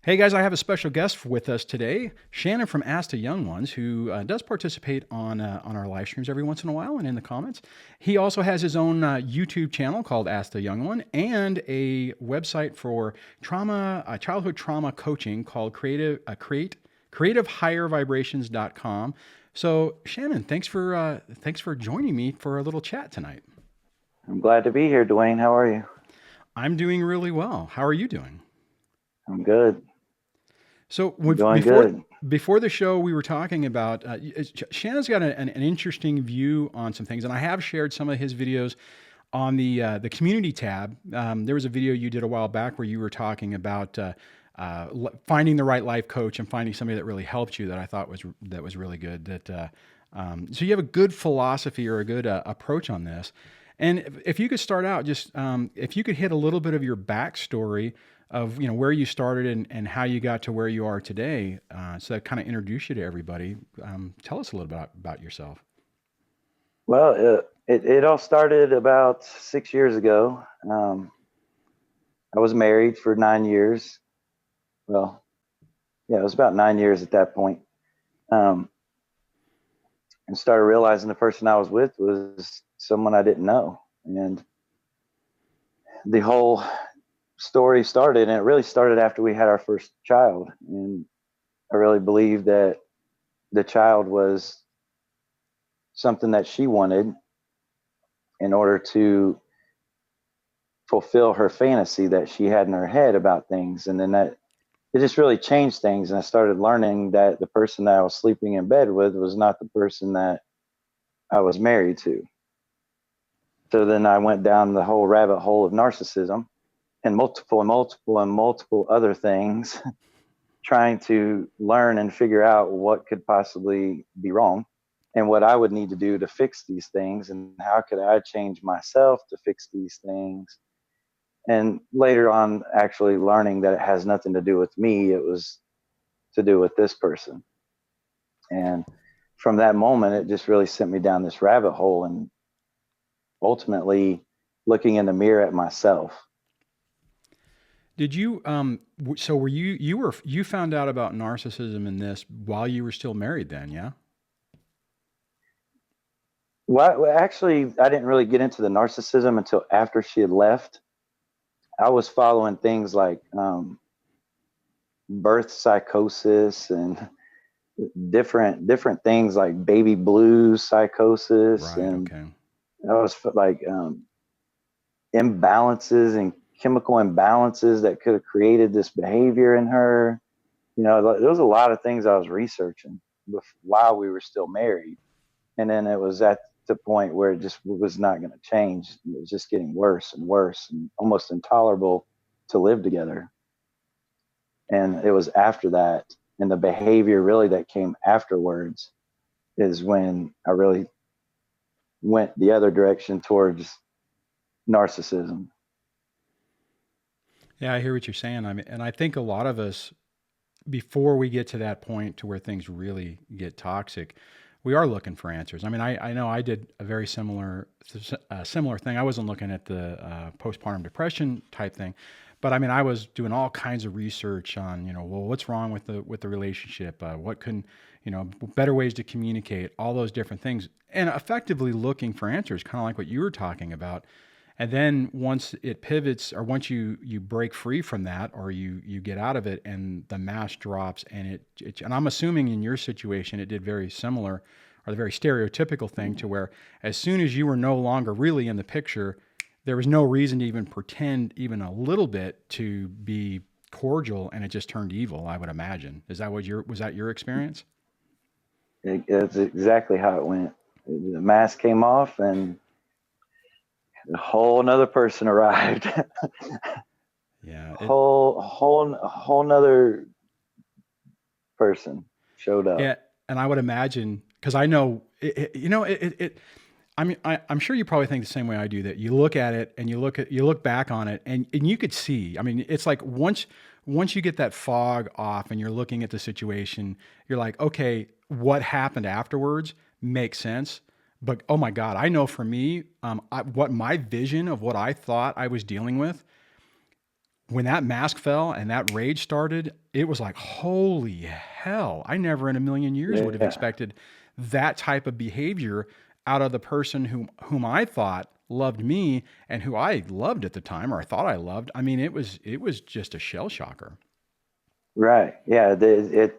Hey guys, I have a special guest with us today, Shannon from Ask the Young Ones, who does participate on our live streams every once in a while and in the comments. He also has his own YouTube channel called Ask the Young One and a website for childhood trauma coaching called creativehighervibrations.com. So Shannon, thanks for joining me for a little chat tonight. I'm glad to be here, Duane. How are you? I'm doing really well. How are you doing? I'm good. So I'm doing before good. before the show, we were talking about Shannon's got an interesting view on some things, and I have shared some of his videos on the community tab. There was a video you did a while back where you were talking about finding the right life coach and finding somebody that really helped you. That I thought was really good. So you have a good philosophy or a good approach on this. And if you could start out, just if you could hit a little bit of your backstory of where you started and how you got to where you are today, so that kind of introduce you to everybody. Tell us a little bit about yourself. Well, it all started about 6 years ago. I was married for 9 years. Well, yeah, it was about 9 years at that point. Um, and started realizing the person I was with was someone I didn't know. And the whole story started, and it really started after we had our first child. And I really believed that the child was something that she wanted in order to fulfill her fantasy that she had in her head about things. And then that it just really changed things. And I started learning that the person that I was sleeping in bed with was not the person that I was married to. So then I went down the whole rabbit hole of narcissism and multiple other things, trying to learn and figure out what could possibly be wrong and what I would need to do to fix these things and how could I change myself to fix these things. And later on, actually learning that it has nothing to do with me, it was to do with this person. And from that moment, it just really sent me down this rabbit hole and ultimately looking in the mirror at myself. Did you so were you found out about narcissism in this while you were still married then, yeah? Well, actually, I didn't really get into the narcissism until after she had left. I was following things like birth psychosis and different things like baby blues psychosis, Right, and okay. I was like imbalances and chemical imbalances that could have created this behavior in her. There was a lot of things I was researching while we were still married, and then it was at the point where it just was not going to change. It was just getting worse and worse and almost intolerable to live together. And it was after that, and the behavior really that came afterwards is when I really went the other direction towards narcissism. Yeah, I hear what you're saying. I mean, and I think a lot of us, before we get to that point to where things really get toxic, we are looking for answers. I mean, I know I did a very similar thing. I wasn't looking at the postpartum depression type thing, but I mean, I was doing all kinds of research on, well, what's wrong with the relationship? What can, better ways to communicate, all those different things, and effectively looking for answers, kind of like what you were talking about. And then once it pivots, or once you break free from that, or you get out of it, and the mask drops, and and I'm assuming in your situation it did very similar, or the very stereotypical thing, to where as soon as you were no longer really in the picture, there was no reason to even pretend even a little bit to be cordial, and it just turned evil. I would imagine. Is that what was that your experience? It's exactly how it went. The mask came off, and a whole another person arrived. Yeah. whole nother person showed up. Yeah, and I would imagine, because I know I mean, I'm sure you probably think the same way I do. That you look at it and you look back on it, and you could see. I mean, it's like once you get that fog off and you're looking at the situation, you're like, okay, what happened afterwards makes sense. But oh my God, I know for me, what my vision of what I thought I was dealing with when that mask fell and that rage started, it was like, holy hell. I never in a million years would have Yeah. expected that type of behavior out of the person whom I thought loved me and who I loved at the time, or I thought I loved. I mean, it was just a shell shocker. Right. Yeah.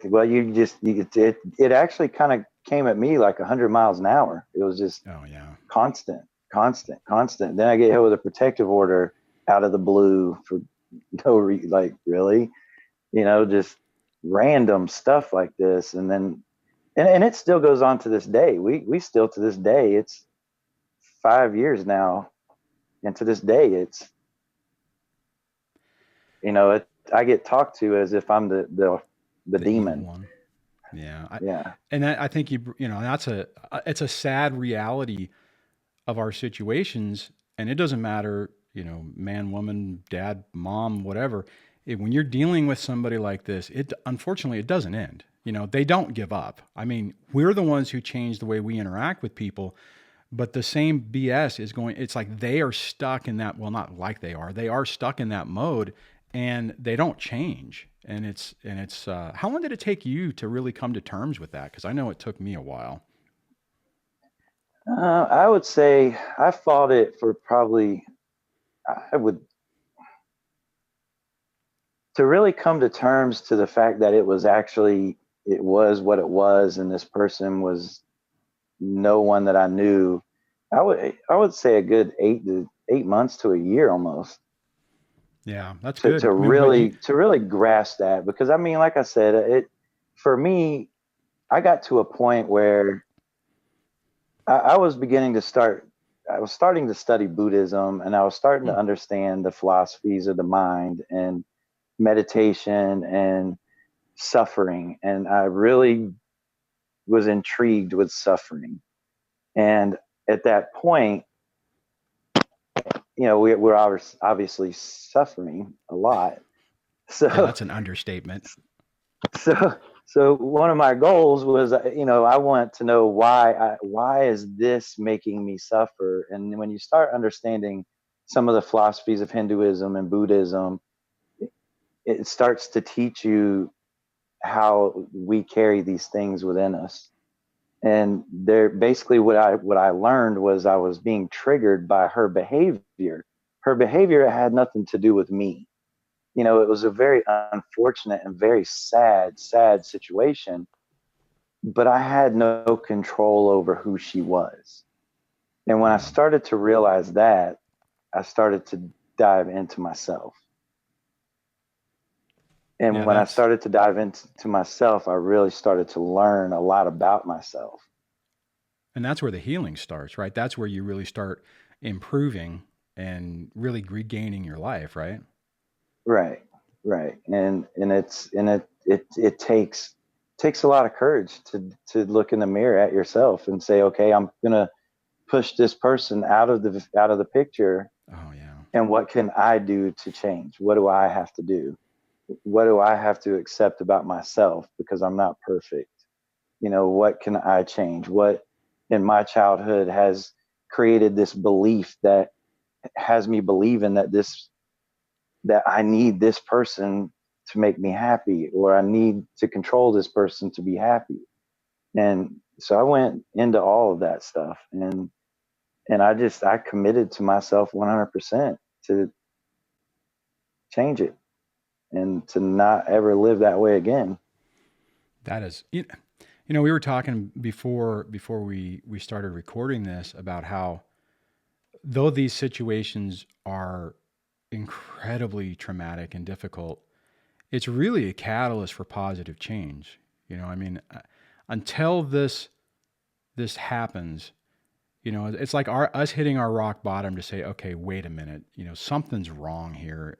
Well, it actually kind of came at me like 100 miles an hour. It was just Oh yeah. constant, constant, constant. Then I get hit with a protective order out of the blue for like really, just random stuff like this. And then, and it still goes on to this day. We still to this day, it's 5 years now. And to this day, it's, I get talked to as if I'm the The evil demon. one. Yeah. Yeah. I think that's it's a sad reality of our situations. And it doesn't matter, man, woman, dad, mom, whatever. When you're dealing with somebody like this, unfortunately, it doesn't end. They don't give up. I mean, we're the ones who change the way we interact with people, but the same BS is going, it's like they are stuck in that, well, not like they are stuck in that mode and they don't change. How long did it take you to really come to terms with that? Because I know it took me a while. I would say I fought it for probably, I would, to really come to terms to the fact that it was what it was, and this person was no one that I knew. I would say a good 8 months to a year almost Yeah, that's to, good. to I mean, but really to really grasp that, because I mean, like I said, for me, I got to a point where I was beginning to start. I was starting to study Buddhism, and I was starting hmm, to understand the philosophies of the mind and meditation and suffering. And I really was intrigued with suffering. And at that point, we're obviously suffering a lot. yeah, So, that's an understatement. so, so one of my goals was, I want to know why is this making me suffer? And when you start understanding some of the philosophies of Hinduism and Buddhism, it starts to teach you how we carry these things within us. And there, basically, what I learned was I was being triggered by her behavior. Her behavior had nothing to do with me. It was a very unfortunate and very sad situation, but I had no control over who she was. And when I Yeah. started to realize that, I started to dive into myself. And Yeah, when I started to dive into myself, I really started to learn a lot about myself. that's where the healing starts, right? That's where you really start improving and really regaining your life, right? Right, right. And it takes a lot of courage to look in the mirror at yourself and say, okay, I'm gonna push this person out of the picture, Oh yeah. and what can I do to change? What do I have to do? What do I have to accept about myself, because I'm not perfect? What can I change? What in my childhood has created this belief that has me believing that I need this person to make me happy, or I need to control this person to be happy. And so I went into all of that stuff, and I committed to myself 100% to change it and to not ever live that way again. That is, we were talking before we started recording this about how though these situations are incredibly traumatic and difficult, it's really a catalyst for positive change. I mean, until this happens, it's like us hitting our rock bottom to say, okay, wait a minute, something's wrong here.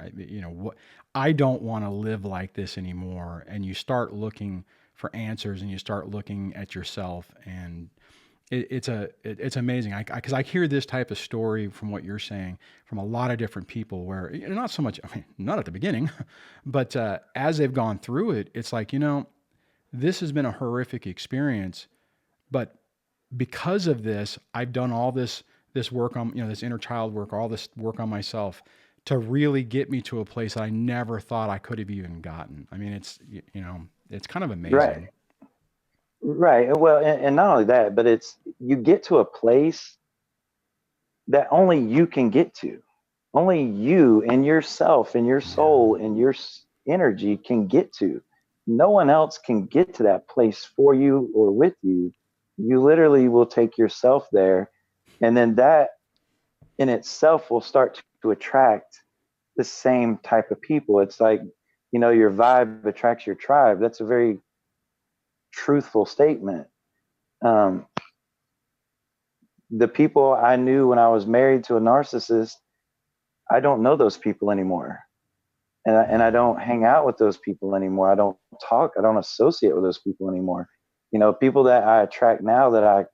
What I don't want to live like this anymore. And you start looking for answers and you start looking at yourself and it's amazing. Because I hear this type of story from what you're saying from a lot of different people where not so much, I mean, not at the beginning, but as they've gone through it, it's like, this has been a horrific experience, but because of this, I've done all this work on, this inner child work, all this work on myself to really get me to a place I never thought I could have even gotten. I mean, it's kind of Right. amazing. Right. Well, and not only that, but it's you get to a place that only you can get to. Only you and yourself and your Yeah. soul and your energy can get to. No one else can get to that place for you or with you. You literally will take yourself there, and then that in itself will start to attract the same type of people. It's like, your vibe attracts your tribe. That's a very truthful statement. Um, the people I knew when I was married to a narcissist, I don't know those people anymore. And I Mm. don't hang out with those people anymore. I don't talk, I don't associate with those people anymore. People that I attract now that I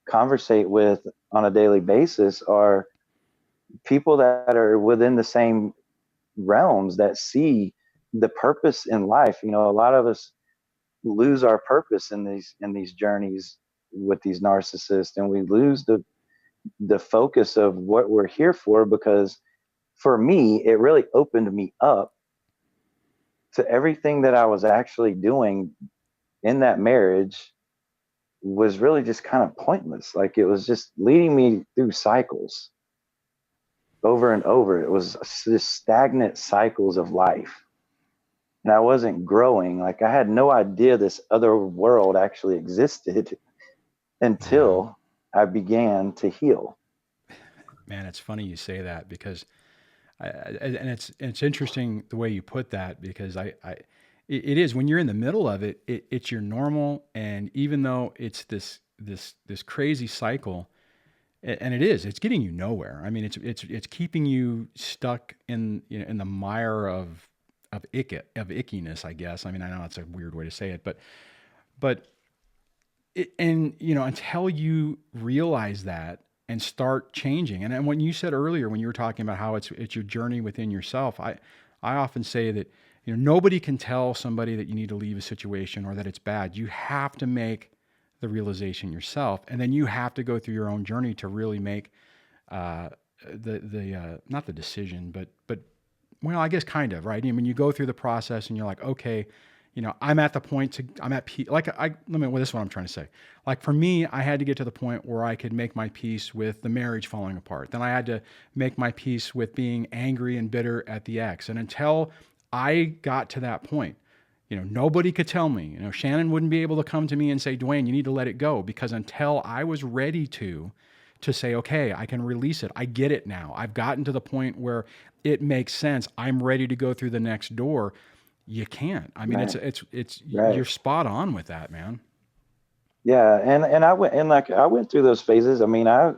conversate with on a daily basis are people that are within the same realms that see the purpose in life. A lot of us lose our purpose in these journeys with these narcissists, and we lose the focus of what we're here for, because for me it really opened me up to everything that I was actually doing in that marriage was really just kind of pointless. Like, it was just leading me through cycles over and over. It was just stagnant cycles of life. And I wasn't growing. Like, I had no idea this other world actually existed Yeah. until I began to heal. Man, it's funny you say that because and it's interesting the way you put that because it is when you're in the middle of it's your normal, and even though it's this crazy cycle, and it's getting you nowhere. I mean, it's keeping you stuck in the mire of ickiness, I guess. I mean, I know it's a weird way to say it, but and until you realize that and start changing. And when you said earlier, when you were talking about how it's your journey within yourself, I often say that nobody can tell somebody that you need to leave a situation or that it's bad. You have to make the realization yourself, and then you have to go through your own journey to really make uh, the not the decision, but well, I guess kind of, right? I mean, you go through the process and you're like, okay, I'm at the point I'm at peace. Like well, this is what I'm trying to say. Like for me, I had to get to the point where I could make my peace with the marriage falling apart. Then I had to make my peace with being angry and bitter at the ex. And until I got to that point, nobody could tell me, Shannon wouldn't be able to come to me and say, Duane, you need to let it go, because until I was ready to say, okay, I can release it. I get it now. I've gotten to the point where it makes sense. I'm ready to go through the next door. You can't. I mean, Right. you're Right. spot on with that, man. Yeah. And I went through those phases. I mean, I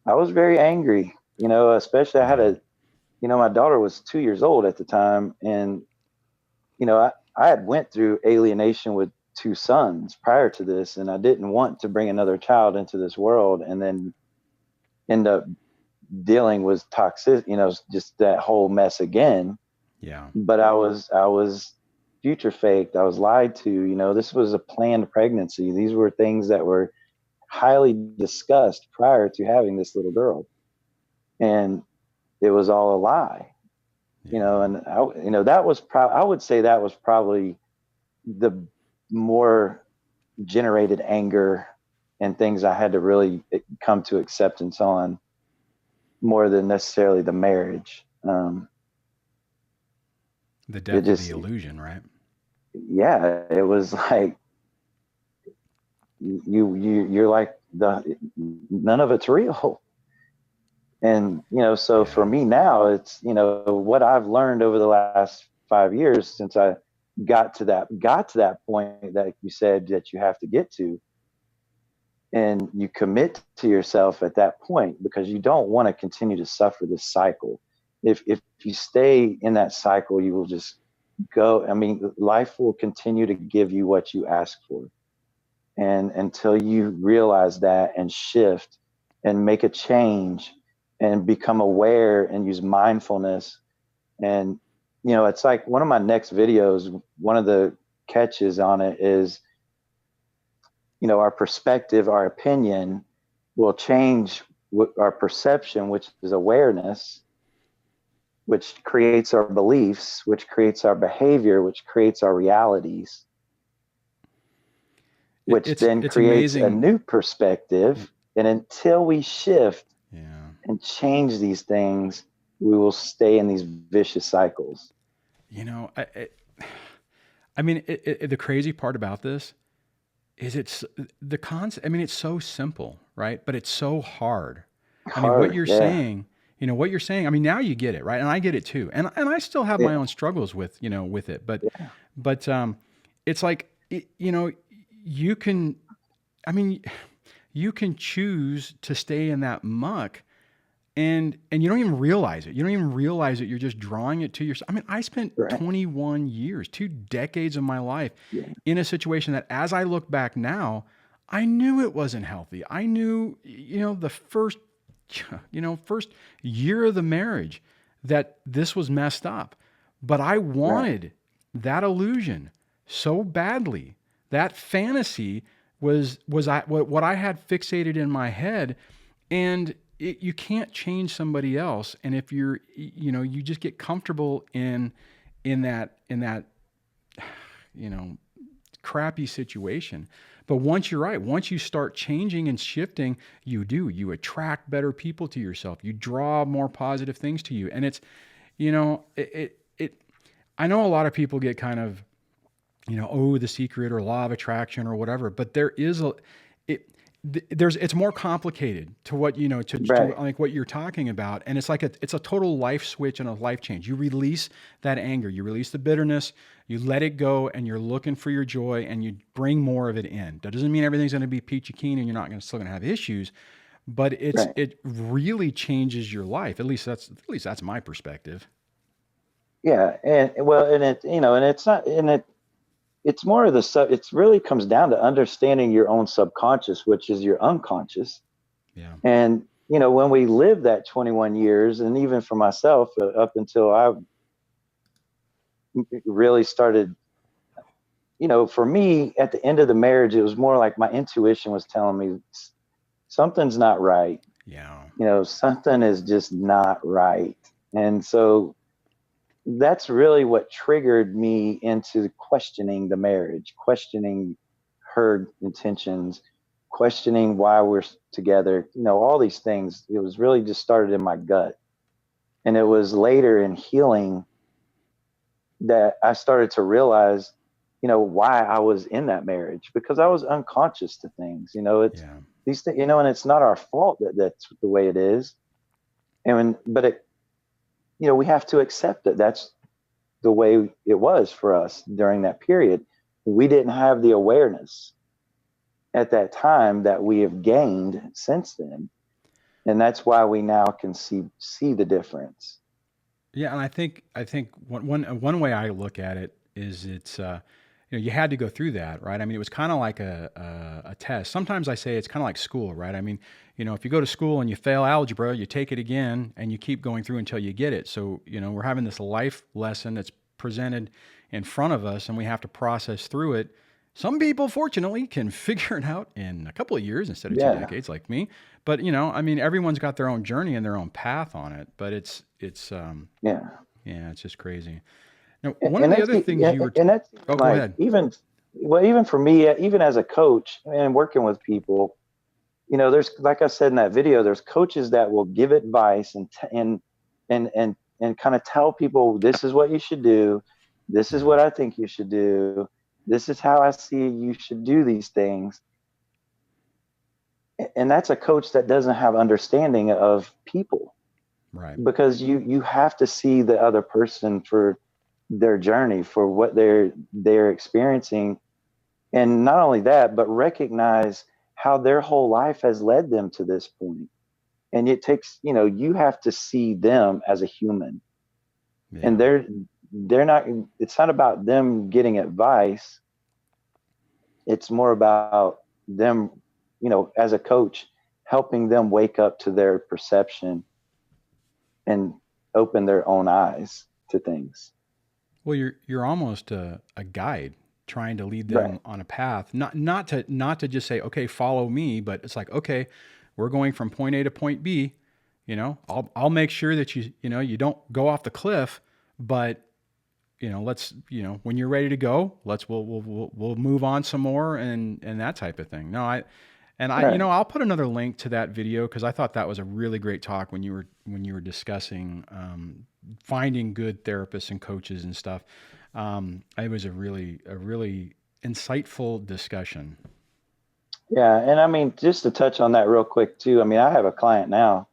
was very angry, especially I had Yeah. my daughter was 2 years old at the time. And, I had went through alienation with two sons prior to this, and I didn't want to bring another child into this world and then end up dealing with toxic, just that whole mess again. Yeah. But I was future faked. I was lied to. This was a planned pregnancy. These were things that were highly discussed prior to having this little girl, and it was all a lie. Yeah. And that was I would say that was probably the more generated anger and things I had to really come to acceptance on, more than necessarily the marriage. The It death of the just, illusion, right? yeah, it was like you're like, none of it's real. And so for Yeah. me now, it's what I've learned over the last 5 years since I got to that point that you said that you have to get to, and you commit to yourself at that point, because you don't want to continue to suffer this cycle. If you stay in that cycle, you will just go. I mean, life will continue to give you what you ask for, and until you realize that and shift and make a change and become aware and use mindfulness. And it's like one of my next videos, one of the catches on it is, our perspective, our opinion will change our perception, which is awareness, which creates our beliefs, which creates our behavior, which creates our realities, which then It's creates a amazing. new perspective. And until we shift Yeah. and change these things, we will stay in these vicious cycles. You know, I mean, the crazy part about this is it's the concept. I mean, it's so simple, right? But it's so hard. I mean, what Hard, you're yeah, saying, what you're saying, I mean, now you get it, right? And I get it too. And I still have my yeah, own struggles with, with it. yeah, But it's like, you can, I mean, you can choose to stay in that muck and you don't even realize it. You don't even realize it. You're just drawing it to yourself. I mean, I spent right, 21 years, 2 decades of my life yeah, in a situation that as I look back now, I knew it wasn't healthy. I knew, the first year of the marriage that this was messed up. But I right, wanted that illusion so badly. That fantasy was what I had fixated in my head, and you can't change somebody else. And if you just get comfortable in that you know crappy situation. But once you're right, once you start changing and shifting, you attract better people to yourself. You draw more positive things to you, and it's it. I know a lot of people get kind of the secret or law of attraction or whatever, but there is it it's more complicated to what to right, like what you're talking about, and it's like it's a total life switch and a life change. You release that anger, you release the bitterness, you let it go, and you're looking for your joy, and you bring more of it in. That doesn't mean everything's going to be peachy keen and you're not still going to have issues, but right. it really changes your life. At least that's my perspective. Yeah, and well, and and it's not, and it's more of the sub. It's really comes down to understanding your own subconscious, which is your unconscious. Yeah. And when we live that 21 years, and even for myself, up until I really started, for me, at the end of the marriage, it was more like my intuition was telling me something's not right. Yeah. Something is just not right. And so that's really what triggered me into questioning the marriage, questioning her intentions, questioning why we're together, all these things. It was really just started in my gut. And it was later in healing that I started to realize, why I was in that marriage, because I was unconscious to things. It's Yeah. these things, and it's not our fault that that's the way it is. But we have to accept that that's the way it was for us during that period. We didn't have the awareness at that time that we have gained since then. And that's why we now can see the difference. Yeah, and I think one way I look at it is it's you had to go through that, right? I mean, it was kind of like a test. Sometimes I say it's kind of like school, right? I mean, if you go to school and you fail algebra, you take it again and you keep going through until you get it. So we're having this life lesson that's presented in front of us, and we have to process through it. Some people, fortunately, can figure it out in a couple of years instead of two Yeah. decades, like me. But I mean, everyone's got their own journey and their own path on it. But Yeah. yeah, it's just crazy. Now, one of And the that's other things you were. and that's Oh, go like ahead. even for me, even as a coach and working with people, there's, like I said in that video, there's coaches that will give advice and kind of tell people, this is what you should do, this is Yeah. what I think you should do, this is how I see you should do these things. And that's a coach that doesn't have understanding of people, Right. because you have to see the other person for their journey, for what they're experiencing. And not only that, but recognize how their whole life has led them to this point. And it takes, you have to see them as a human. And Yeah. they're not, it's not about them getting advice. It's more about them, as a coach, helping them wake up to their perception and open their own eyes to things. Well, you're almost a guide trying to lead Right. them on a path. Not to just say, okay, follow me, but it's like, okay, we're going from point A to point B. I'll make sure that you don't go off the cliff, but let's, when you're ready to go, we'll move on some more and that type of thing. No, Right. I'll put another link to that video because I thought that was a really great talk when you were discussing finding good therapists and coaches and stuff. It was a really insightful discussion. Yeah. And I mean, just to touch on that real quick too. I mean, I have a client now.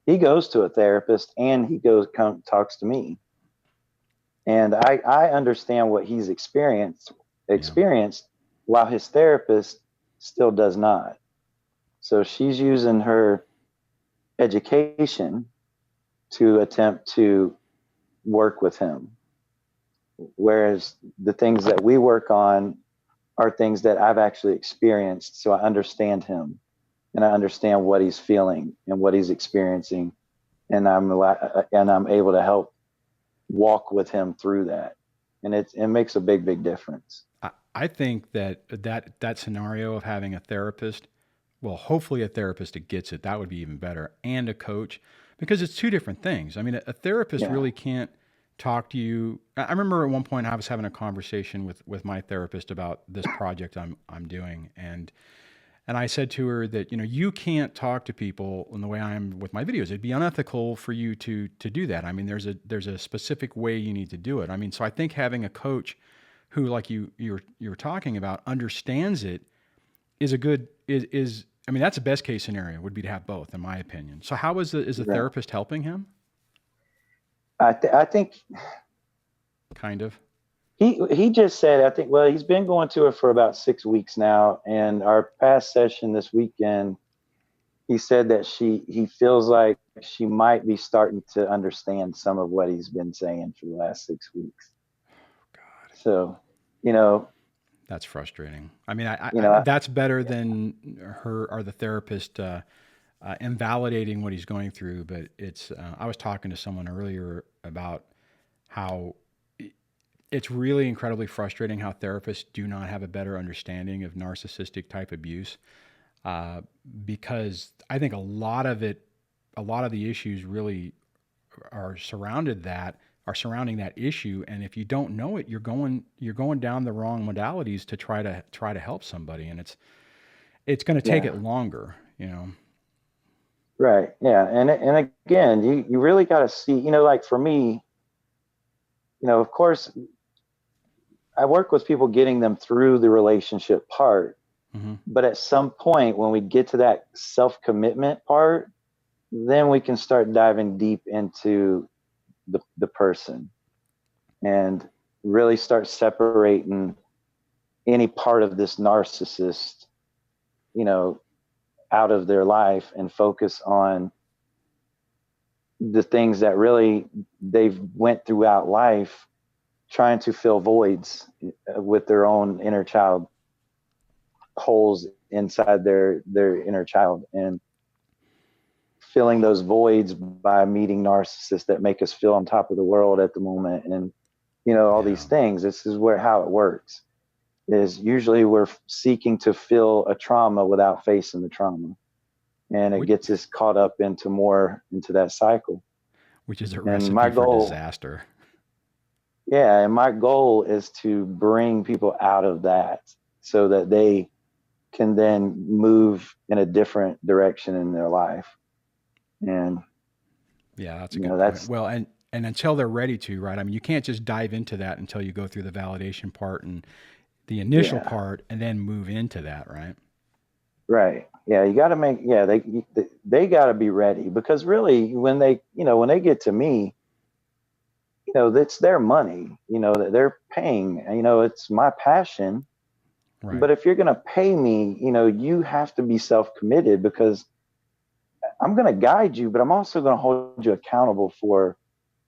He goes to a therapist and he talks to me. And I understand what he's Yeah, experienced while his therapist still does not. So she's using her education to attempt to work with him. Whereas the things that we work on are things that I've actually experienced. So I understand him and I understand what he's feeling and what he's experiencing. And I'm able to help walk with him through that. And it makes a big difference. I think that scenario of having a therapist, well, hopefully a therapist that gets it, that would be even better, and a coach, because it's two different things. I mean, a therapist Yeah. really can't talk to you. I remember at one point I was having a conversation with my therapist about this project I'm doing, and I said to her that you can't talk to people in the way I am with my videos. It'd be unethical for you to do that. I mean, there's a specific way you need to do it. I mean, so I think having a coach who, like you were talking about, understands it is a good is I mean, that's the best case scenario would be to have both, in my opinion. So how is the Yeah. therapist helping him? I think Kind of. he just said, I think, well, he's been going to it for about 6 weeks now. And our past session this weekend, he said that he feels like she might be starting to understand some of what he's been saying for the last 6 weeks. God, So, you know, that's frustrating. I mean, you know, that's better than her or the therapist invalidating what he's going through. But it's I was talking to someone earlier about how it's really incredibly frustrating how therapists do not have a better understanding of narcissistic type abuse, uh, because I think a lot of the issues really are surrounding that issue, and if you don't know it, you're going down the wrong modalities to try to help somebody, and it's going to take it yeah, longer. right, yeah, and again, you really got to see, like for me, of course, I work with people getting them through the relationship part, Hmm. but at some point when we get to that self commitment part, then we can start diving deep into the person and really start separating any part of this narcissist, you know, out of their life and focus on the things that really they've went throughout life trying to fill voids with their own inner child, holes inside their inner child, and filling those voids by meeting narcissists that make us feel on top of the world at the moment, and all these Yeah. things. This is where how it works is usually we're seeking to fill a trauma without facing the trauma, and it which, gets us caught up into that cycle. which is a And recipe my for goal disaster. Yeah, and my goal is to bring people out of that so that they can then move in a different direction in their life. And Yeah, that's a good point. that's Well, and until they're ready to, right? I mean, you can't just dive into that until you go through the validation part and the initial yeah, part and then move into that, right? right. Yeah, you got to make they got to be ready, because really when they get to me, it's their money, that they're paying, it's my passion. Right. But if you're going to pay me, you have to be self-committed, because I'm going to guide you, but I'm also going to hold you accountable for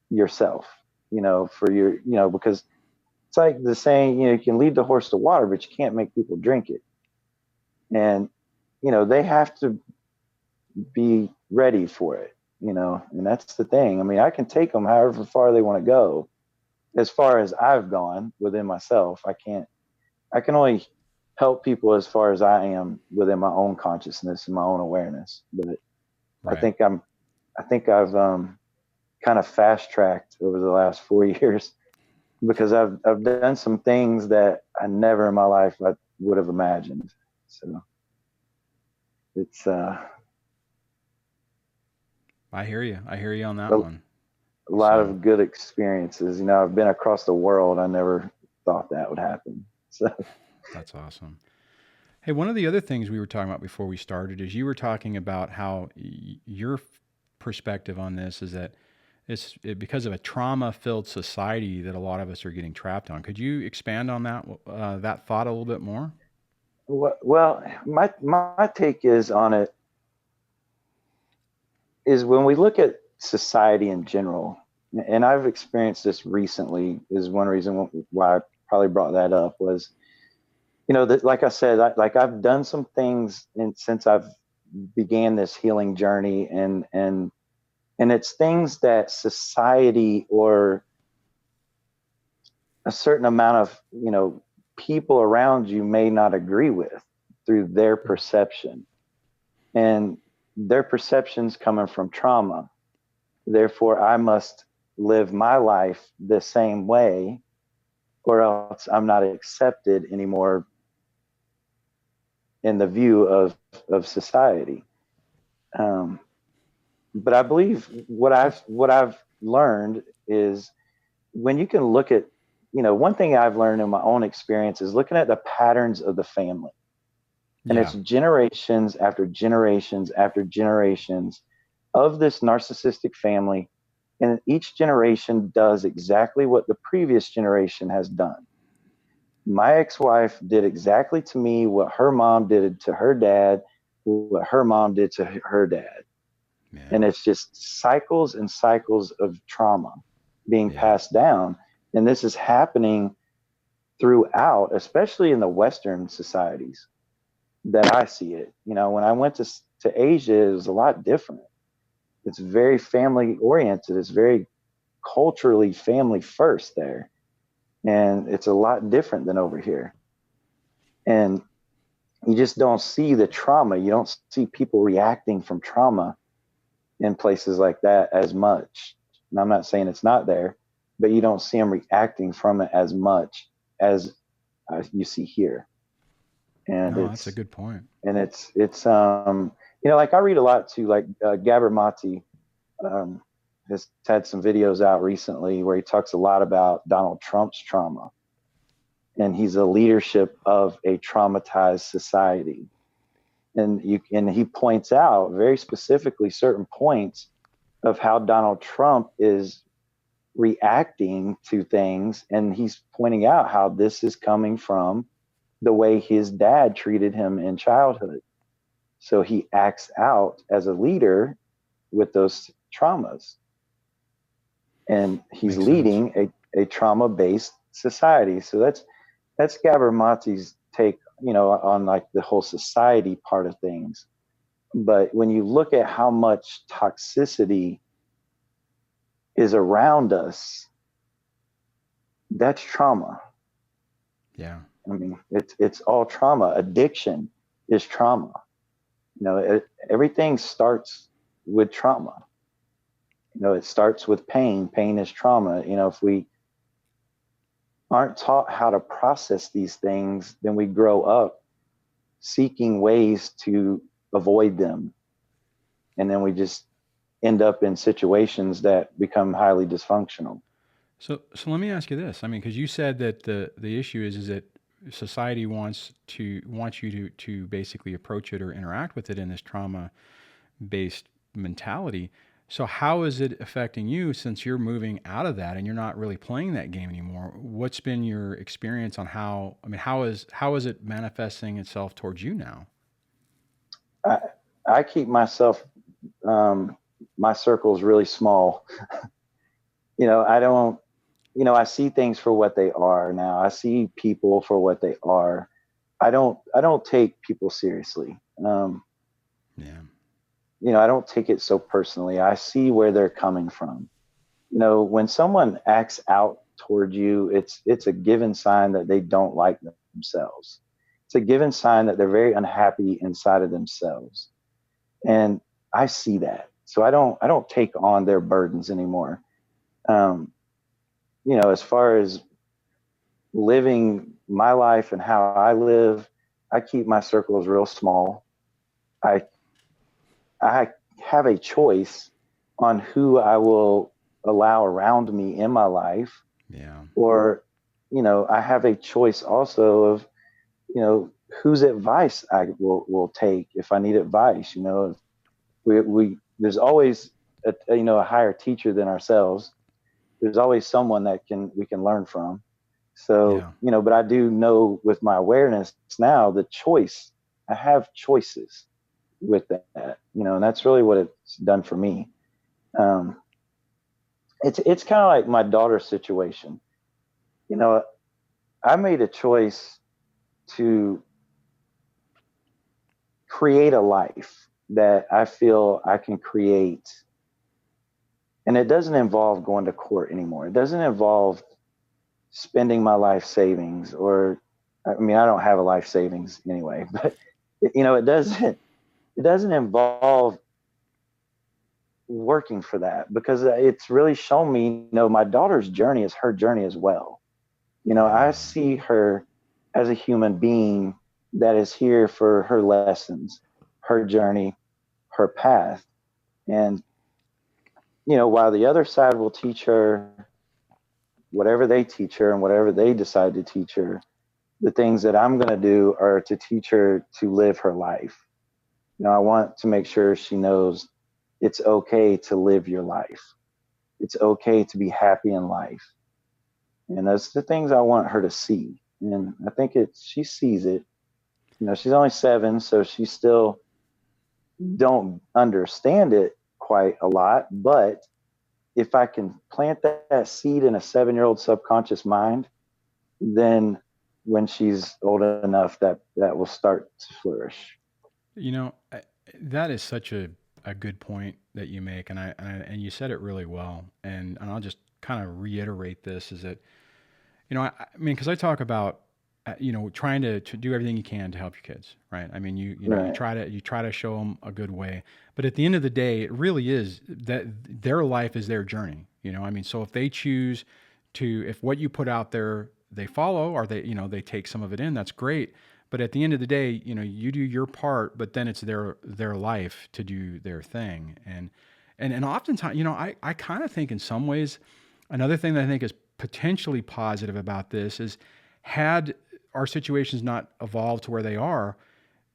yourself, for because it's like the saying, you can lead the horse to water, but you can't make people drink it. And, they have to be ready for it, and that's the thing. I mean, I can take them however far they want to go. As far as I've gone within myself, I can only help people as far as I am within my own consciousness and my own awareness. But I Right. think I think I've kind of fast tracked over the last 4 years because I've done some things that I never in my life I would have imagined. So it's I hear you. I hear you on that a, one. a lot So of good experiences. You know, I've been across the world. I never thought that would happen. So that's awesome. Hey, one of the other things we were talking about before we started is you were talking about how your perspective on this is that because of a trauma-filled society that a lot of us are getting trapped on. Could you expand on that thought a little bit more? well, my take is on it is when we look at society in general, and I've experienced this recently. Is one reason why I probably brought that up was, you know, that like I said, like I've done some things since I've began this healing journey, and it's things that society or a certain amount of, you know, people around you may not agree with through their perception, and their perceptions coming from trauma. Therefore, I must live my life the same way, or else I'm not accepted anymore in the view of society. Um, but I believe what I've learned is when you can look at, you know, one thing I've learned in my own experience is looking at the patterns of the family, and Yeah, it's generations after generations after generations of this narcissistic family, and each generation does exactly what the previous generation has done. My ex-wife did exactly to me what her mom did to her dad, what her mom did to her dad. yeah, And it's just cycles and cycles of trauma being yeah. passed down. And this is happening throughout, especially in the Western societies that I see it. You know, when I went to Asia, it was a lot different. It's very family oriented. It's very culturally family first there. And it's a lot different than over here. And you just don't see the trauma. You don't see people reacting from trauma in places like that as much. And I'm not saying it's not there, but you don't see them reacting from it as much as you see here. And No, that's a it's good point. it's you know, like I read a lot too, like Gabor Mate um, has had some videos out recently where he talks a lot about Donald Trump's trauma, and he's a leadership of a traumatized society. And he points out very specifically certain points of how Donald Trump is reacting to things, and he's pointing out how this is coming from the way his dad treated him in childhood. So he acts out as a leader with those traumas, and he's Makes sense. leading a trauma based society. So that's Gabor Mate's take, you know, on like the whole society part of things. But when you look at how much toxicity is around us, that's trauma. Yeah, I mean, it's all trauma. Addiction is trauma. You know, everything starts with trauma. You know, it starts with pain. Pain is trauma. You know, if we aren't taught how to process these things, then we grow up seeking ways to avoid them. And then we just end up in situations that become highly dysfunctional. so let me ask you this. I mean, because you said that the issue is that society wants you to basically approach it or interact with it in this trauma based mentality. So how is it affecting you since you're moving out of that and you're not really playing that game anymore? What's been your experience on how? I mean, how is it manifesting itself towards you now? I, I keep myself, um, my circles really small. You know, I don't, you know, I see things for what they are now. I see people for what they are. I don't take people seriously. Yeah, You know, I don't take it so personally. I see where they're coming from. You know, when someone acts out toward you, it's a given sign that they don't like themselves. It's a given sign that they're very unhappy inside of themselves. And I see that. So I don't take on their burdens anymore. Um, as far as living my life and how I live, I keep my circles real small. I I have a choice on who I will allow around me in my life, Yeah. or I have a choice also of you know whose advice I will take if I need advice. We there's always a higher teacher than ourselves. There's always someone that can we can learn from. So, Yeah. but I do know with my awareness now the choice. I have choices with that, and that's really what it's done for me. Um, it's kind of like my daughter's situation. You know, I made a choice to create a life that I feel I can create, and it doesn't involve going to court anymore. It doesn't involve spending my life savings, or I mean, I don't have a life savings anyway, but it doesn't involve working for that, because it's really shown me, my daughter's journey is her journey as well. I Yeah. see her as a human being that is here for her lessons, her journey, her path. And, while the other side will teach her whatever they teach her and whatever they decide to teach her, the things that I'm going to do are to teach her to live her life. I want to make sure she knows it's okay to live your life. It's okay to be happy in life. And that's the things I want her to see. And I think she sees it. She's only 7, so she still don't understand it quite a lot. But if I can plant that seed in a 7-year-old subconscious mind, then when she's old enough, that will start to flourish. You know, that is such a good point that you make, and you said it really well. And I'll just kind of reiterate this: is that I mean, because I talk about trying to do everything you can to help your kids, right? I mean, you Right. try to show them a good way, but at the end of the day, it really is that their life is their journey. I mean, so if they choose if what you put out there they follow, or they take some of it in, that's great. But at the end of the day, you do your part, but then it's their life to do their thing. And oftentimes, I kind of think in some ways, another thing that I think is potentially positive about this is, had our situations not evolved to where they are,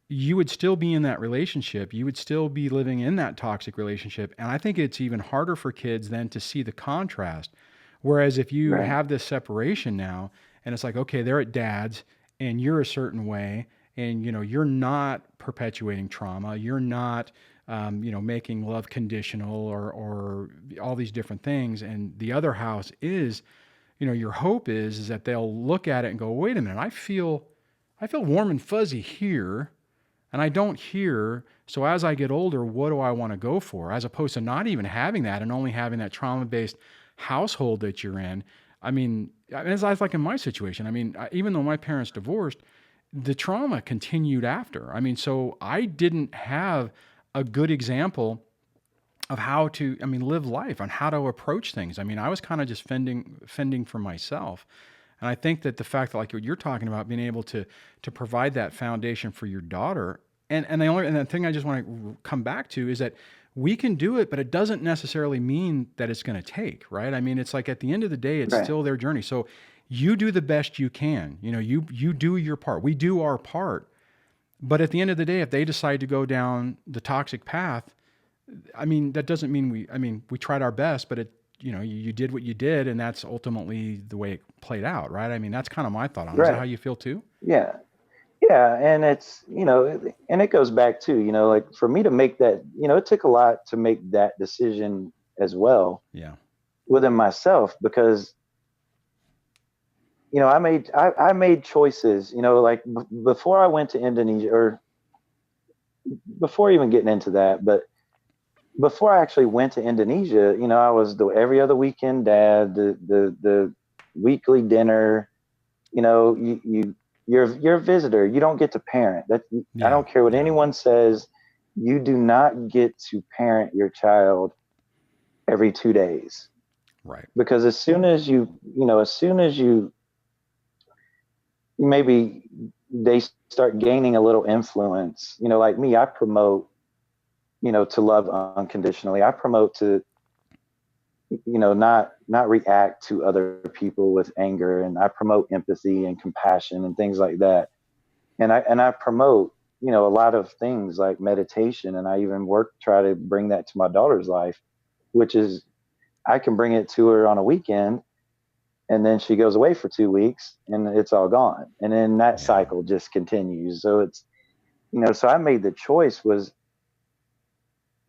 you would still be in that relationship. You would still be living in that toxic relationship. And I think it's even harder for kids then to see the contrast. Whereas if you Right. have this separation now, and it's like, okay, they're at dad's and you're a certain way, and you're not perpetuating trauma, you're not making love conditional, or all these different things, and the other house is, your hope is that they'll look at it and go, wait a minute, I feel warm and fuzzy here, and I don't here. So as I get older, what do I want to go for? As opposed to not even having that and only having that trauma based household that you're in. I mean, as I was like in my situation, I mean, even though my parents divorced, the trauma continued after. I mean, so I didn't have a good example of how to, I mean, live life, on how to approach things. I mean, I was kind of just fending for myself. And I think that the fact that, like what you're talking about, being able to provide that foundation for your daughter, and the thing I just want to come back to is that we can do it, but it doesn't necessarily mean that it's going to take, right? I mean, it's like at the end of the day, it's Right. still their journey. So you do the best you can. You do your part. We do our part. But at the end of the day, if they decide to go down the toxic path, I mean, that doesn't mean we tried our best, but you did what you did, and that's ultimately the way it played out, right? I mean, that's kind of my thought on it. Is that how Right. you feel too? Yeah. Yeah. And and it goes back to, like for me to make that, it took a lot to make that decision as well Yeah. within myself, because I made choices, like before I went to Indonesia, or before even getting into that, but before I actually went to Indonesia, I was the every other weekend dad, the weekly dinner. You're a visitor. You don't get to parent. That I Yeah. don't care what Yeah. anyone says. you do not get to parent your child every 2 days, Right. because as soon as you maybe they start gaining a little influence, like me, I promote, to love unconditionally. I promote to, not react to other people with anger, and I promote empathy and compassion and things like that. And I promote, a lot of things like meditation, and I even try to bring that to my daughter's life, which is I can bring it to her on a weekend, and then she goes away for 2 weeks and it's all gone. And then that Yeah. cycle just continues. So so I made the choice was,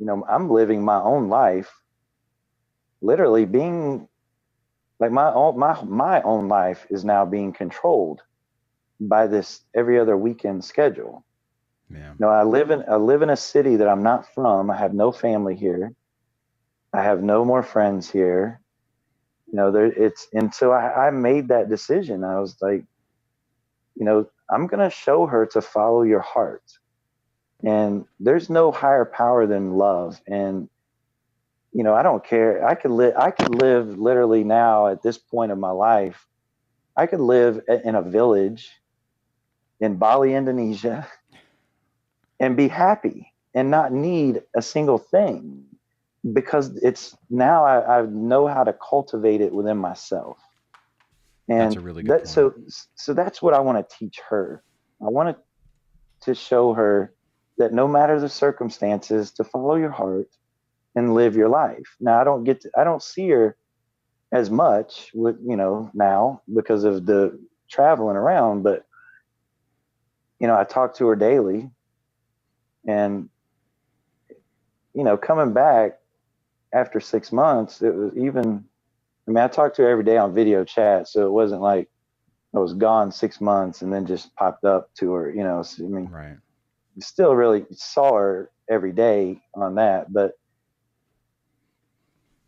I'm living my own life, literally being like my own life is now being controlled by this every other weekend schedule. Yeah. I live in a city that I'm not from. I have no family here. I have no more friends here. And so I made that decision. I was like, I'm gonna show her to follow your heart. And there's no higher power than love. And I don't care. I could live literally now at this point of my life. I could live in a village in Bali, Indonesia, and be happy and not need a single thing, because it's now I know how to cultivate it within myself. That's And a really good that point. so that's what I want to teach her. I want to show her that no matter the circumstances, to follow your heart and live your life. Now I don't see her as much with, now because of the traveling around, but I talk to her daily. And coming back after 6 months, it was even, I mean, I talked to her every day on video chat, so it wasn't like I was gone 6 months and then just popped up to her. So, I mean, Right. still really saw her every day on that, but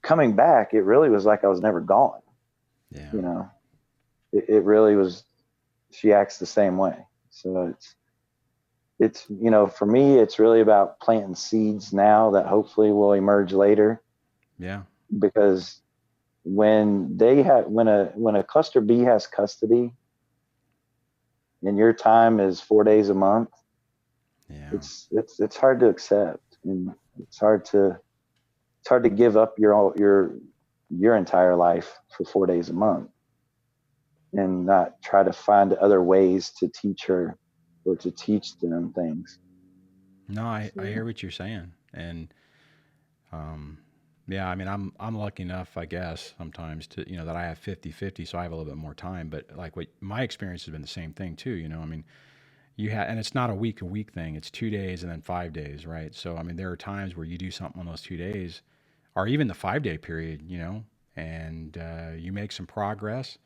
coming back, it really was like I was never gone. Yeah. you know it really was. She acts the same way. So for me, it's really about planting seeds now that hopefully will emerge later. Yeah. Because when a cluster B has custody and your time is 4 days a month, Yeah. it's hard to accept, and it's hard to give up your entire life for 4 days a month and not try to find other ways to teach her or to teach them things. No, I So, hear what you're saying. And um yeah, I mean I'm lucky enough, I guess, sometimes to that I have 50-50, so I have a little bit more time. But like what my experience has been the same thing too, I mean, you have, and it's not a week thing. It's 2 days and then 5 days, right? So I mean there are times where you do something on those 2 days or even the 5 day period, and you make some progress.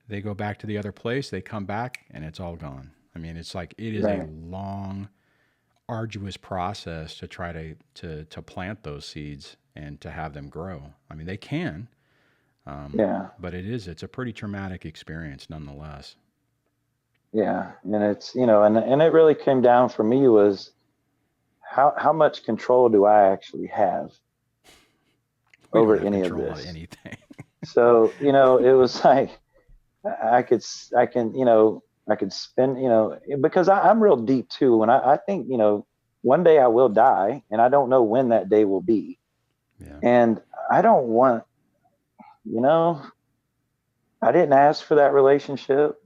They go back to the other place, they come back, and it's all gone. I mean, it's like it is a right. long, arduous process to try to plant those seeds and to have them grow. I mean, they can, Yeah. but it's a pretty traumatic experience nonetheless. Yeah. And and it really came down for me was how much control do I actually have We don't over have any of control of this? anything. So, it was like I could, I can, I could spend, because I'm real deep too. And I think, one day I will die, and I don't know when that day will be. Yeah. And I don't want, you know, I didn't ask for that relationship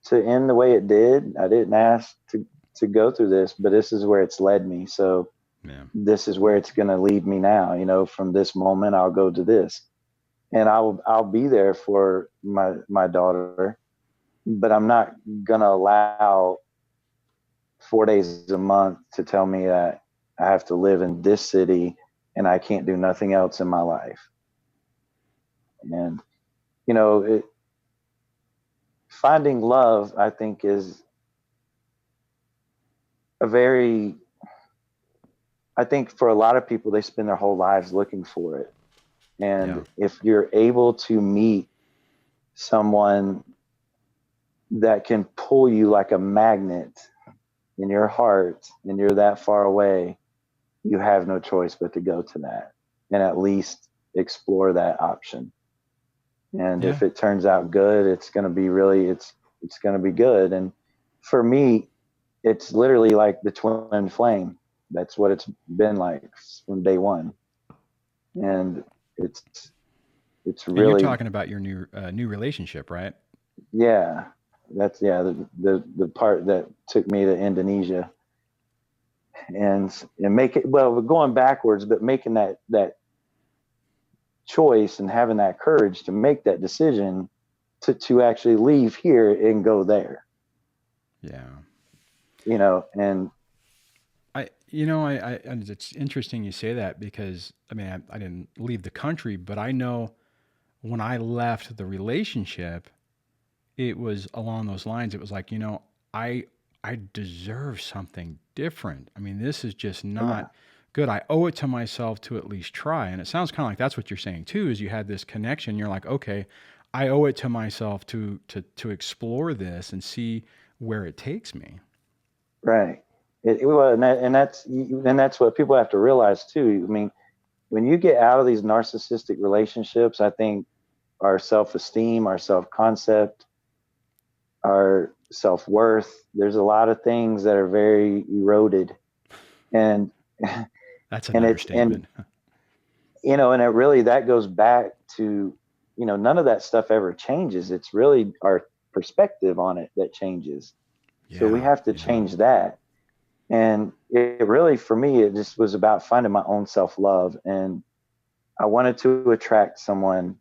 to end the way it did. I didn't ask to go through this, but this is where it's led me. So Yeah. this is where it's going to lead me now. From this moment, I'll go to this, and I'll be there for my daughter, but I'm not going to allow 4 days a month to tell me that I have to live in this city and I can't do nothing else in my life. And you know, it, finding love, I think, is a very, I think for a lot of people, they spend their whole lives looking for it. Yeah. And if you're able to meet someone that can pull you like a magnet in your heart and you're that far away, you have no choice but to go to that and at least explore that option. And Yeah. if it turns out good, it's going to be really, it's going to be good. And for me, it's literally like the twin flame. That's what it's been like from day one. And it's, it's And you're really, talking about your new relationship, right? yeah, that's, yeah, the part that took me to Indonesia and make it, well, going backwards, but making that choice and having that courage to make that decision to actually leave here and go there, Yeah. and And it's interesting you say that because I mean, I didn't leave the country, but I know when I left the relationship, it was along those lines. It was like, I I deserve something different. I mean, this is just yeah, not good. I owe it to myself to at least try. And it sounds kind of like that's what you're saying too, is you had this connection. You're like, okay, I owe it to myself to explore this and see where it takes me. right. Well, and that's what people have to realize too. I mean, when you get out of these narcissistic relationships, I think our self-esteem, our self-concept, our self-worth, there's a lot of things that are very eroded, and That's an and it's and understatement. and it really, that goes back to, none of that stuff ever changes. It's really our perspective on it that changes. So we Yeah, have to yeah. change that. And it really, for me, it just was about finding my own self love. And I wanted to attract someone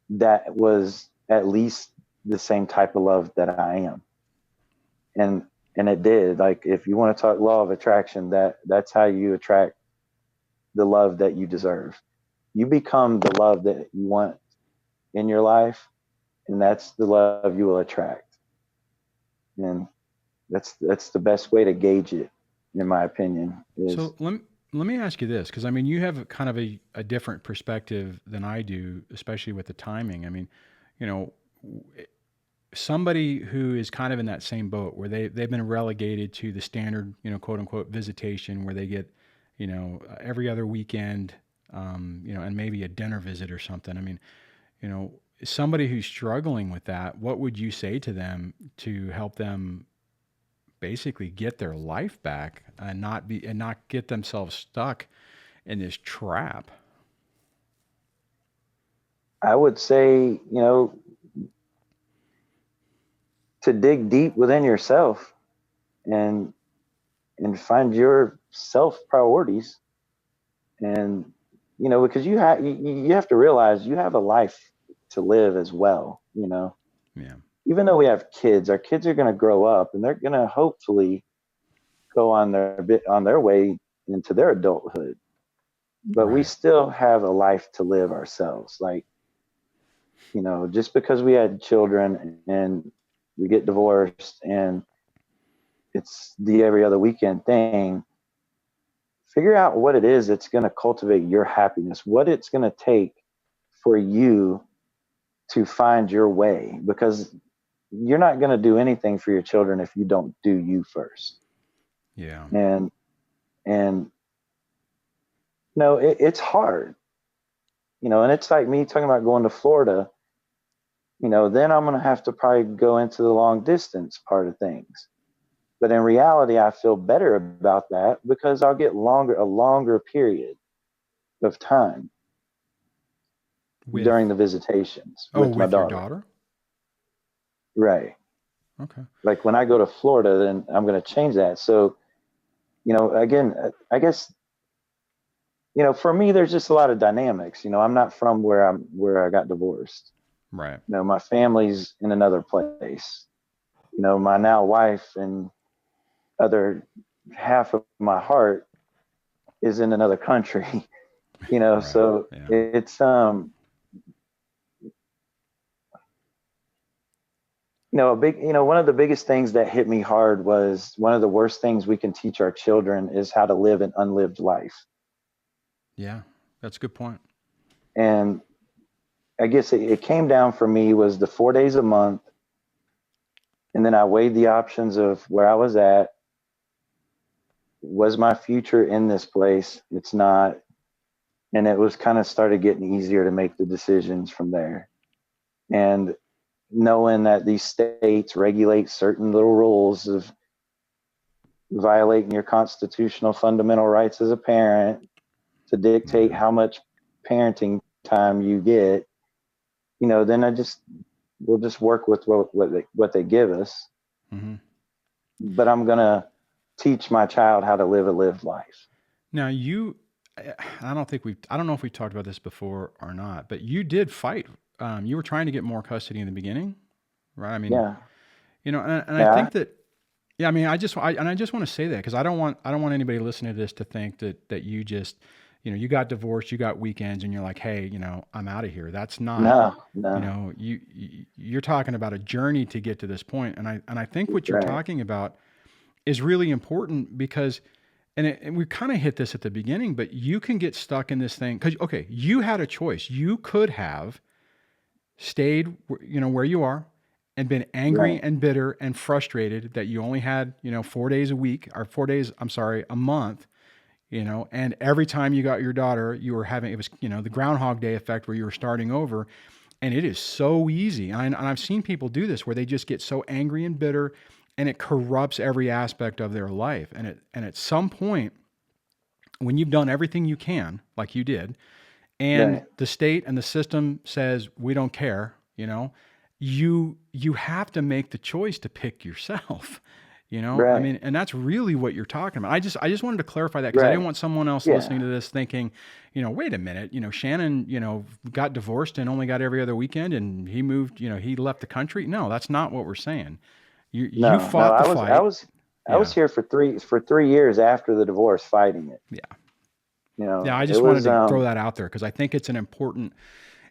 that was at least the same type of love that I am. And it did. Like, if you want to talk law of attraction, that's how you attract the love that you deserve. You become the love that you want in your life, and that's the love you will attract. And that's the best way to gauge it, in my opinion. Is So let me ask you this, because I mean, you have kind of a different perspective than I do, especially with the timing. I mean, you know, somebody who is kind of in that same boat where they've been relegated to the standard, quote unquote visitation where they get, every other weekend, and maybe a dinner visit or something. I mean, you know, somebody who's struggling with that, what would you say to them to help them basically get their life back and not get themselves stuck in this trap? I would say, to dig deep within yourself and find your self priorities. And because you have to realize you have a life to live as well. Yeah. Even though we have kids, our kids are going to grow up and they're going to hopefully go on their way into their adulthood, but we Right. still have a life to live ourselves. Like, just because we had children and we get divorced and it's the every other weekend thing, figure out what it is that's going to cultivate your happiness, what it's going to take for you to find your way, because you're not going to do anything for your children if you don't do you first. Yeah. And and no, it's hard, and it's like me talking about going to Florida. Then I'm going to have to probably go into the long distance part of things. But in reality, I feel better about that because I'll get a longer period of time during With the visitations Oh, with my with your daughter. daughter? Right. Okay. Like, when I go to Florida, then I'm going to change that. So, again, I guess, for me, there's just a lot of dynamics. I'm not from where I got divorced. Right. My family's in another place. My now wife and other half of my heart is in another country. Right. So Yeah. it's a big, one of the biggest things that hit me hard was one of the worst things we can teach our children is how to live an unlived life. Yeah. That's a good point. And I guess it came down for me was the 4 days a month. And then I weighed the options of where I was at was my future in this place? It's not. And it was kind of started getting easier to make the decisions from there. And knowing that these states regulate certain little rules of violating your constitutional fundamental rights as a parent to dictate Yeah. how much parenting time you get, then we'll just work with what they give us. Hmm. But I'm gonna teach my child how to live a lived life. Now I don't know if we talked about this before or not, but you did fight. You were trying to get more custody in the beginning, right? I mean, Yeah, and I yeah, think that, yeah, I mean, I just want to say that because I don't want anybody listening to this to think that you just, you got divorced, you got weekends, and you're like, hey, I'm out of here. That's not, no, no, you're talking about a journey to get to this point, and I think what you're right, talking about is really important because and we kind of hit this at the beginning, but you can get stuck in this thing because okay, you had a choice. You could have stayed, where you are, and been angry right, and bitter and frustrated that you only had 4 days a week or 4 days. I'm sorry, a month. And every time you got your daughter, you were having it was the Groundhog Day effect where you were starting over, and it is so easy. And I've seen people do this where they just get so angry and bitter, and it corrupts every aspect of their life. And at some point, when you've done everything you can, like you did, and right, the state and the system says we don't care, you have to make the choice to pick yourself. I right, mean, and that's really what you're talking about. I just wanted to clarify that because I didn't right. want someone else Yeah, listening to this thinking, wait a minute, Shannon, got divorced and only got every other weekend and he moved, he left the country. No, that's not what we're saying. You no, no. fought the fight. I was Yeah. here for 3 years after the divorce, fighting it. Yeah. Yeah, I It just wanted was to throw that out there because I think it's an important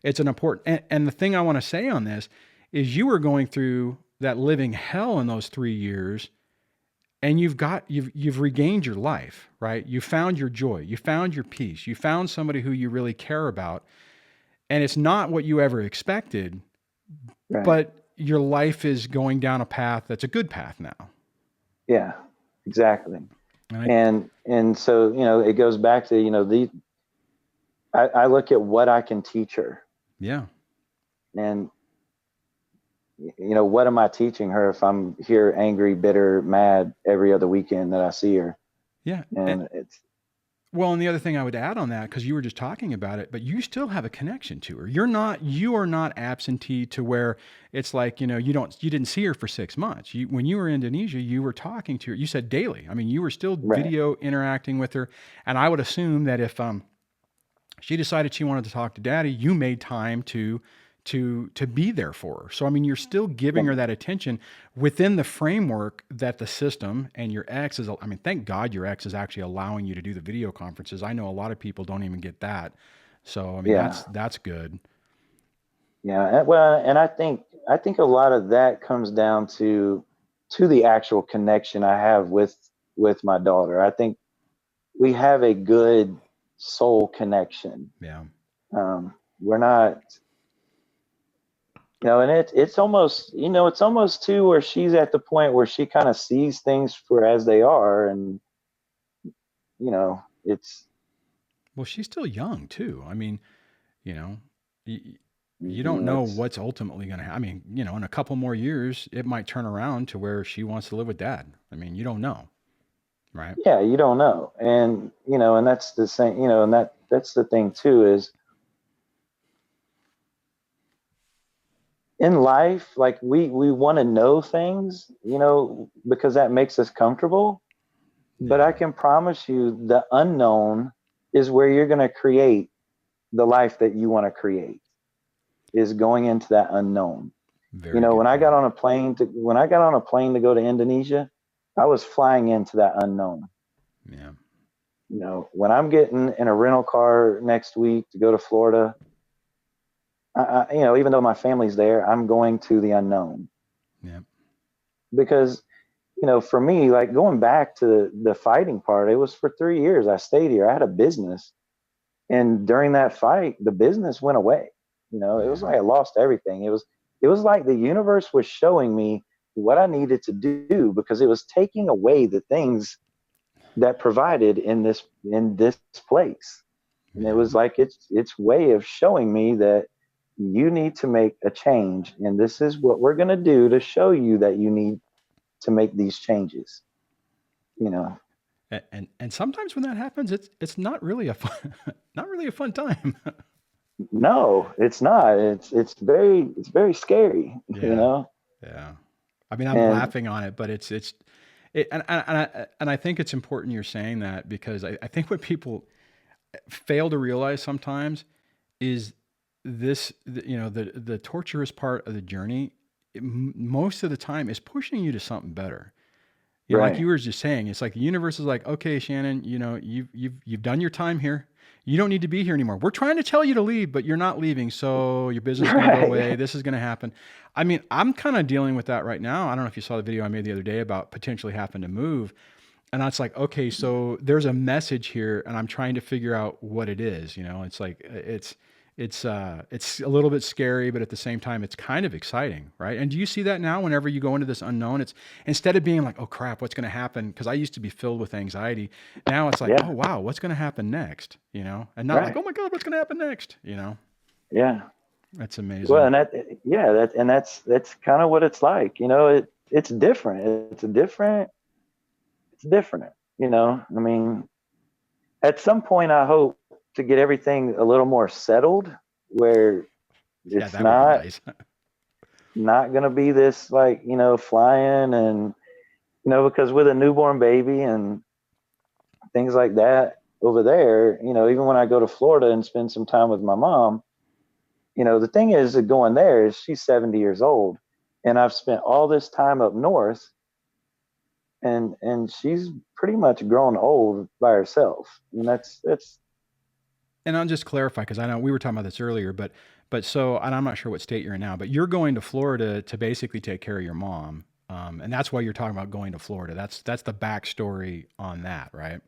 and the thing I want to say on this is you were going through that living hell in those 3 years, and you've regained your life, right? You found your joy, you found your peace, you found somebody who you really care about, and it's not what you ever expected, right. but your life is going down a path that's a good path now. Yeah, exactly. And I And so it goes back to the I look at what I can teach her, Yeah. and what am I teaching her if I'm here angry, bitter, mad every other weekend that I see her? Yeah. And it's Well, and the other thing I would add on that, because you were just talking about it, but you still have a connection to her. You are not absentee to where it's like, you didn't see her for 6 months. When you were in Indonesia, you were talking to her. You said daily. I mean, you were still right. video interacting with her. And I would assume that if she decided she wanted to talk to daddy, you made time to be there for her. So I mean, you're still giving her that attention within the framework that the system and your ex is. I mean, thank God your ex is actually allowing you to do the video conferences. I know a lot of people don't even get that. So I mean, Yeah, that's good. yeah. Well, and I think a lot of that comes down to the actual connection I have with my daughter. I think we have a good soul connection. Yeah. We're not, and it's almost too where she's at the point where she kind of sees things for as they are, and it's Well, she's still young too. I mean, you know, you, you you don't know know it's what's ultimately going to happen. I mean, in a couple more years, it might turn around to where she wants to live with dad. I mean, you don't know, right? yeah, you don't know, and that's the same, and that's the thing too is in life, like we want to know things, because that makes us comfortable. But I Yeah. can promise you, the unknown is where you're going to create the life that you want to create. Is going into that unknown. Very good point. When I got on a plane to go to Indonesia, I was flying into that unknown. Yeah. When I'm getting in a rental car next week to go to Florida, even though my family's there, I'm going to the unknown Yeah. because, for me, like going back to the fighting part, it was for 3 years. I stayed here. I had a business, and during that fight, the business went away. It was Yeah. like I lost everything. It was like the universe was showing me what I needed to do because it was taking away the things that provided in this place. And it Yeah. was like its way of showing me that you need to make a change, and this is what we're going to do to show you that you need to make these changes. You know, And sometimes when that happens, it's not really a fun, not really a fun time. no, it's not. It's very scary. You Yeah. know, Yeah. I mean, I'm and laughing on it, but and I think it's important you're saying that because I think what people fail to realize sometimes is the torturous part of the journey most of the time is pushing you to something better. You know, like right, you were just saying, it's like the universe is like, okay, Shannon, you've done your time here. You don't need to be here anymore. We're trying to tell you to leave, but you're not leaving. So your business is going to go away. right, This is going to happen. I mean, I'm kind of dealing with that right now. I don't know if you saw the video I made the other day about potentially having to move. And that's like, okay, so there's a message here, and I'm trying to figure out what it is. You know, it's like it's a little bit scary, but at the same time, it's kind of exciting, right? And do you see that now? Whenever you go into this unknown, it's instead of being like, oh crap, what's going to happen? Because I used to be filled with anxiety. Now it's like, oh yeah, wow, what's going to happen next? You know, and not like, right, oh my god, what's going to happen next? You know, yeah. that's Well, amazing. and that's kind of what it's like. You know, it's different. It's different. You know, I mean, at some point, I hope to get everything a little more settled, where Yeah, it's that would be nice. not going to be this, like, flying, and because with a newborn baby and things like that over there, even when I go to Florida and spend some time with my mom, the thing is that going there is she's 70 years old, and I've spent all this time up north, and she's pretty much grown old by herself, and that's And I'll just clarify because I know we were talking about this earlier, but so and I'm not sure what state you're in now, but you're going to Florida to basically take care of your mom, and that's why you're talking about going to Florida. That's the backstory on that, right?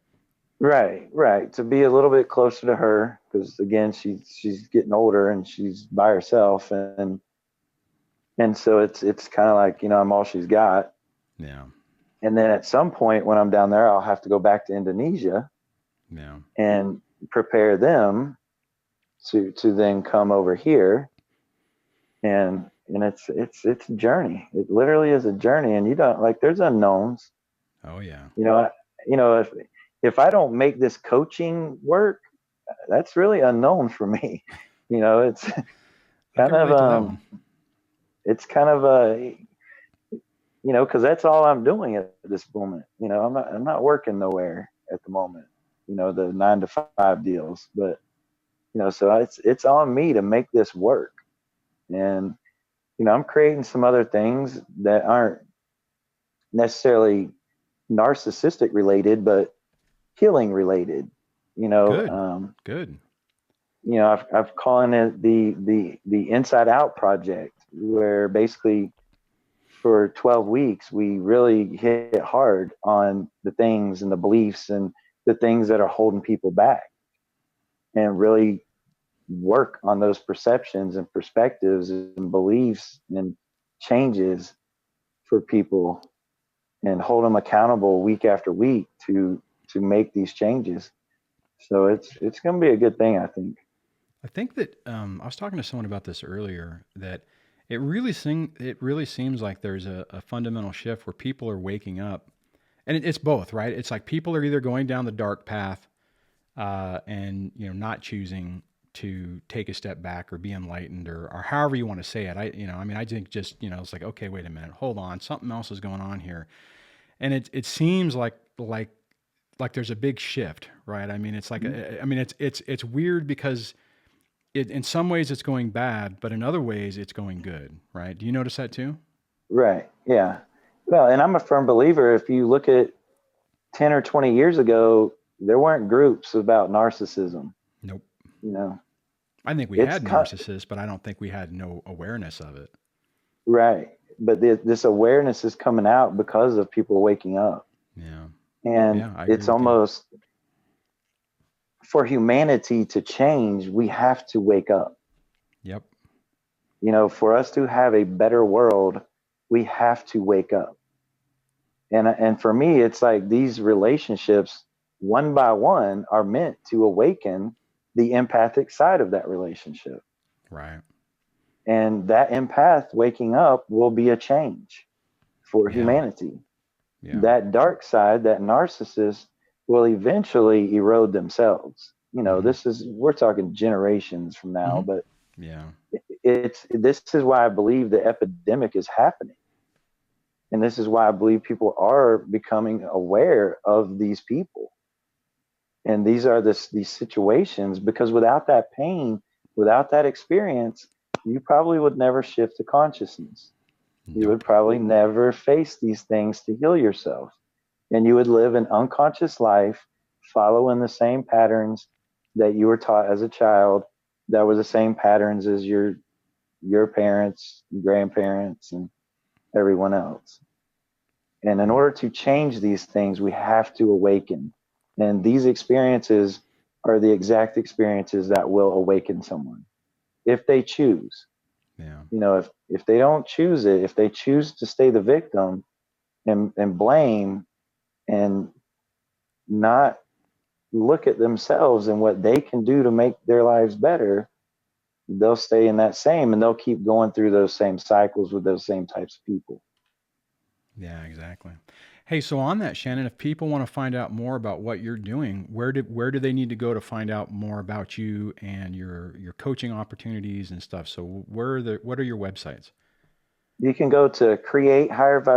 right, right, to be a little bit closer to her, because again, she's getting older and she's by herself, and so it's kind of like, I'm all she's got. Yeah, And then at some point when I'm down there, I'll have to go back to Indonesia yeah, and prepare them to then come over here, and it's a journey. It literally is a journey, and you don't, like, there's unknowns. oh yeah. You know, if I don't make this coaching work, that's really unknown for me. It's I can kind of relate to that one. a, because that's all I'm doing at this moment. I'm not working nowhere at the moment. The 9 to 5 deals, but so it's on me to make this work. And I'm creating some other things that aren't necessarily narcissistic related, but healing related. You know, Good, um, good, I've calling it the Inside Out project, where basically for 12 weeks we really hit hard on the things and the beliefs and the things that are holding people back, and really work on those perceptions and perspectives and beliefs and changes for people, and hold them accountable week after week to make these changes. So it's going to be a good thing, I think. I think that I was talking to someone about this earlier that it really seems like there's a fundamental shift where people are waking up, and it's both, right? It's like people are either going down the dark path and not choosing to take a step back or be enlightened or however you want to say it. I mean, I think just it's like, okay, wait a minute, hold on, something else is going on here, and it seems like there's a big shift, right? I mean, it's like I mean, it's weird because in some ways it's going bad, but in other ways it's going good, right? Do you notice that too? Right. Yeah. Well, and I'm a firm believer, if you look at 10 or 20 years ago, there weren't groups about narcissism. Nope. You know, I think we it's had cut narcissists, but I don't think we had no awareness of it. right. But this awareness is coming out because of people waking up. Yeah. And Yeah, I agree it's with you. almost, for humanity to change, we have to wake up. Yep. For us to have a better world, we have to wake up. And for me, it's like these relationships, one by one, are meant to awaken the empathic side of that relationship. Right. And that empath waking up will be a change for Yeah. humanity. Yeah. That dark side, that narcissist, will eventually erode themselves. Hmm. We're talking generations from now, Hmm. but Yeah. this is why I believe the epidemic is happening. And this is why I believe people are becoming aware of these people. And these situations, because without that pain, without that experience, you probably would never shift to consciousness. You would Nope. probably never face these things to heal yourself. And you would live an unconscious life following the same patterns that you were taught as a child, that were the same patterns as your parents, grandparents, and everyone else. And in Mm. order to change these things, we have to awaken. And these experiences are the exact experiences that will awaken someone if they choose. Yeah. If they don't choose it, if they choose to stay the victim and blame and not look at themselves and what they can do to make their lives better, they'll stay in that same and they'll keep going through those same cycles with those same types of people. Yeah, exactly. Hey, so on that, Shannon, if people want to find out more about what you're doing, where do they need to go to find out more about you and your coaching opportunities and stuff? So what are your websites? You can go to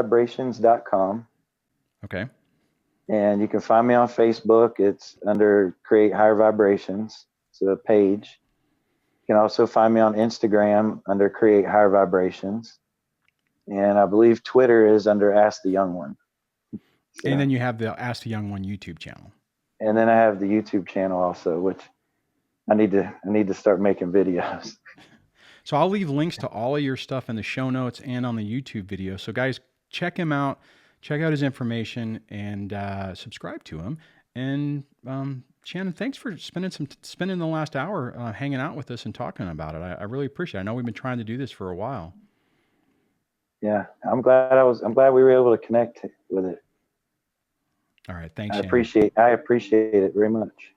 createhighervibrations.com Okay. and you can find me on Facebook. It's under Create Higher Vibrations. It's a page. You can also find me on Instagram under Create Higher Vibrations. And I believe Twitter is under Ask the Young One. And So, then you have the Ask the Young One YouTube channel. and then I have the YouTube channel also, which I need to start making videos. So I'll leave links to all of your stuff in the show notes and on the YouTube video. So guys, check him out, check out his information, and subscribe to him. And Shannon, thanks for spending the last hour hanging out with us and talking about it. I really appreciate it. I know we've been trying to do this for a while. Yeah, I'm glad we were able to connect with it. All right, thanks, I Shannon. appreciate I appreciate it very much.